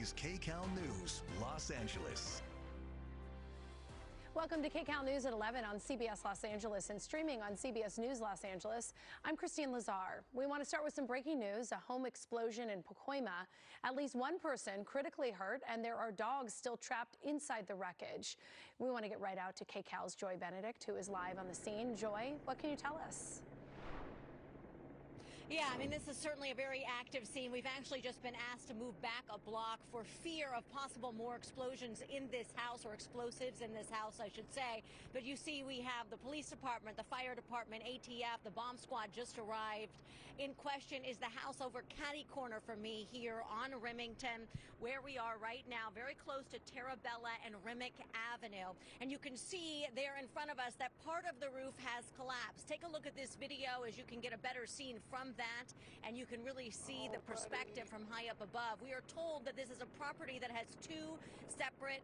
CBS's Kcal News, Los Angeles. Welcome to Kcal News at 11 on CBS Los Angeles and streaming on CBS News Los Angeles. I'm Christine Lazar. We want to start with some breaking news. A home explosion in Pacoima. At least one person critically hurt, and there are dogs still trapped inside the wreckage. We want to get right out to Kcal's Joy Benedict, who is live on the scene. Joy, what can you tell us? Yeah, I mean, this is certainly a very active scene. We've actually just been asked to move back a block for fear of possible more explosions in this house, or explosives in this house, I should say. But you see, we have the police department, the fire department, ATF, the bomb squad just arrived. In question is the house over catty corner from me here on Remington, where we are right now, very close to Terabella and Remick Avenue. And you can see there in front of us that part of the roof has collapsed. Take a look at this video as you can get a better scene from that, and you can really see the perspective from high up above. We are told that this is a property that has two separate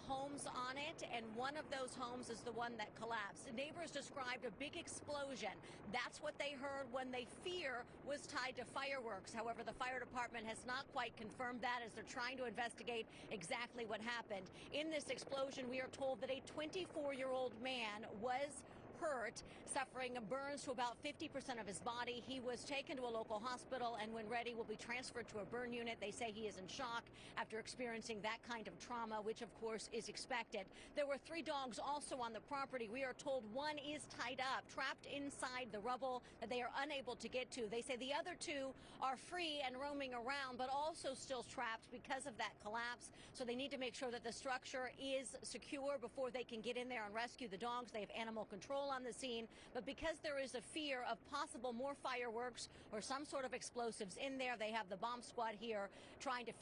homes on it, and one of those homes is the one that collapsed. The neighbors described a big explosion. That's what they heard when they fear was tied to fireworks. However, the fire department has not quite confirmed that, as they're trying to investigate exactly what happened. In this explosion, we are told that a 24-year-old man was hurt, suffering burns to about 50% of his body. He was taken to a local hospital, and when ready will be transferred to a burn unit. They say he is in shock after experiencing that kind of trauma, which of course is expected. There were 3 dogs also on the property. We are told one is tied up, trapped inside the rubble that they are unable to get to. They say the other 2 are free and roaming around, but also still trapped because of that collapse. So they need to make sure that the structure is secure before they can get in there and rescue the dogs. They have animal control on the scene, but because there is a fear of possible more fireworks or some sort of explosives in there, they have the bomb squad here trying to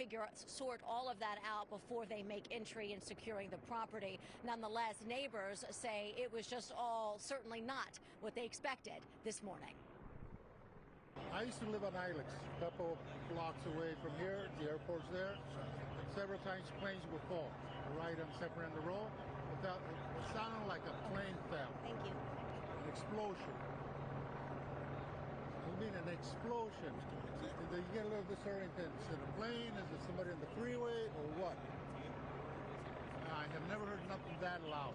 sort all of that out before they make entry in securing the property. Nonetheless, neighbors say it was just all certainly not what they expected this morning. I used to live on Ilex, a couple blocks away from here. The airport's there. Several times planes would fall right on separate end of the road. It sounded like a plane fell. Thank you. An explosion. I mean, an explosion. You get a little disoriented. Is it a plane? Is it somebody on the freeway, or what? I have never heard nothing that loud.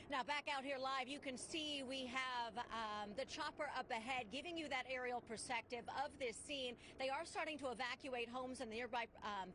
Now, back out here live, you can see we have the chopper up ahead, giving you that aerial perspective of this scene. They are starting to evacuate homes in the nearby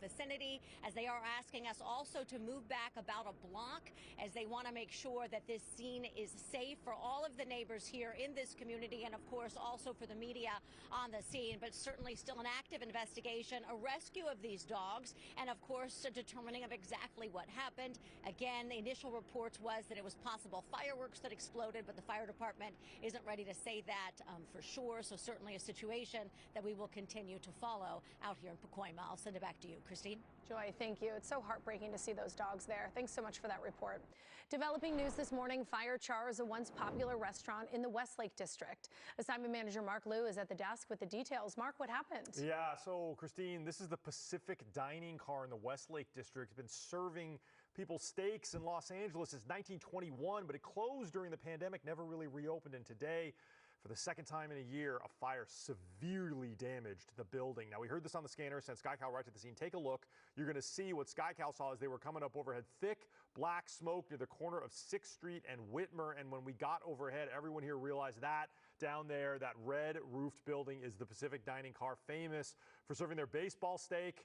vicinity, as they are asking us also to move back about a block, as they want to make sure that this scene is safe for all of the neighbors here in this community, and of course also for the media on the scene. But certainly still an active investigation, a rescue of these dogs, and of course a determining of exactly what happened. Again, the initial reports was that it was possible fireworks that exploded, but the fire department isn't ready to say that for sure. So certainly a situation that we will continue to follow out here in Pacoima. I'll send it back to you, Christine. Joy, thank you. It's so heartbreaking to see those dogs there. Thanks so much for that report. Developing news this morning, fire chars a once popular restaurant in the Westlake district. Assignment manager Mark Liu is at the desk with the details. Mark, what happened? Yeah, so Christine, this is the Pacific dining car in the Westlake district. It's been serving people steaks in Los Angeles since 1921, but it closed during the pandemic, never really reopened. And today, for the second time in a year, a fire severely damaged the building. Now, we heard this on the scanner, sent Kcal right to the scene. Take a look. You're going to see what Kcal saw as they were coming up overhead. Thick black smoke near the corner of 6th Street and Whitmer. And when we got overhead, everyone here realized that down there, that red roofed building is the Pacific dining car, famous for serving their baseball steak.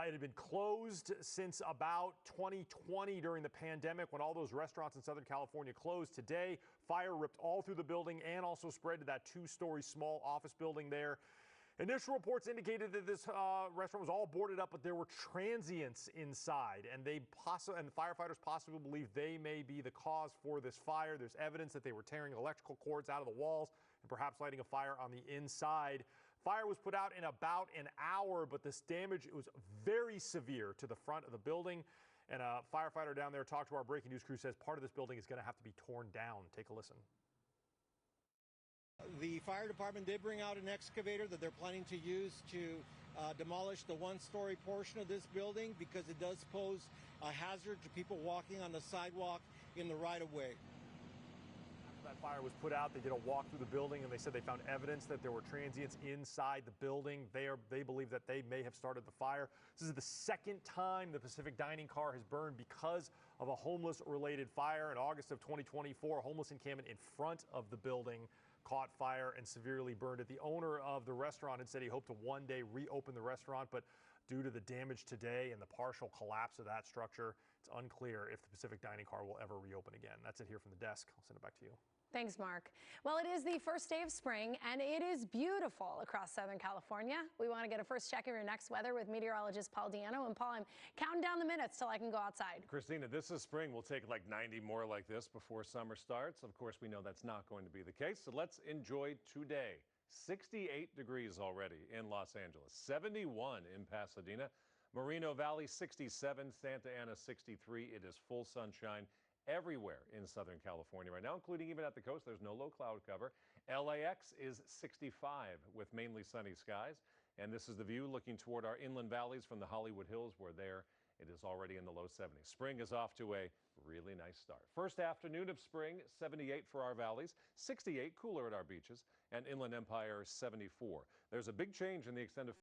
It had been closed since about 2020 during the pandemic, when all those restaurants in Southern California closed. Today, fire ripped all through the building and also spread to that 2-story small office building there. Initial reports indicated that this restaurant was all boarded up, but there were transients inside, and the firefighters possibly believe they may be the cause for this fire. There's evidence that they were tearing electrical cords out of the walls and perhaps lighting a fire on the inside. Fire was put out in about an hour, but this damage was very severe to the front of the building. And a firefighter down there talked to our breaking news crew, says part of this building is going to have to be torn down. Take a listen. The fire department did bring out an excavator that they're planning to use to demolish the 1-story portion of this building, because it does pose a hazard to people walking on the sidewalk in the right-of-way. that fire was put out, they did a walk through the building and they said they found evidence that there were transients inside the building. They believe that they may have started the fire. This is the second time the Pacific Dining car has burned because of a homeless-related fire. In August of 2024, a homeless encampment in front of the building caught fire and severely burned it. The owner of the restaurant had said he hoped to one day reopen the restaurant, but due to the damage today and the partial collapse of that structure, it's unclear if the Pacific Dining car will ever reopen again. That's it here from the desk. I'll send it back to you. Thanks, Mark. Well, it is the first day of spring, and it is beautiful across Southern California. We want to get a first check of your next weather with meteorologist Paul Diano. And Paul, I'm counting down the minutes till I can go outside. Christina, this is spring. We'll take like 90 more like this before summer starts. Of course, we know that's not going to be the case, so let's enjoy today. 68 degrees already in Los Angeles, 71 in Pasadena, Moreno Valley 67, Santa Ana 63. It is full sunshine everywhere in Southern California right now, including even at the coast. There's no low cloud cover. LAX is 65 with mainly sunny skies. And this is the view looking toward our inland valleys from the Hollywood Hills, where there it is already in the low 70s. Spring is off to a really nice start. First afternoon of spring, 78 for our valleys, 68 cooler at our beaches, and Inland Empire 74. There's a big change in the extent of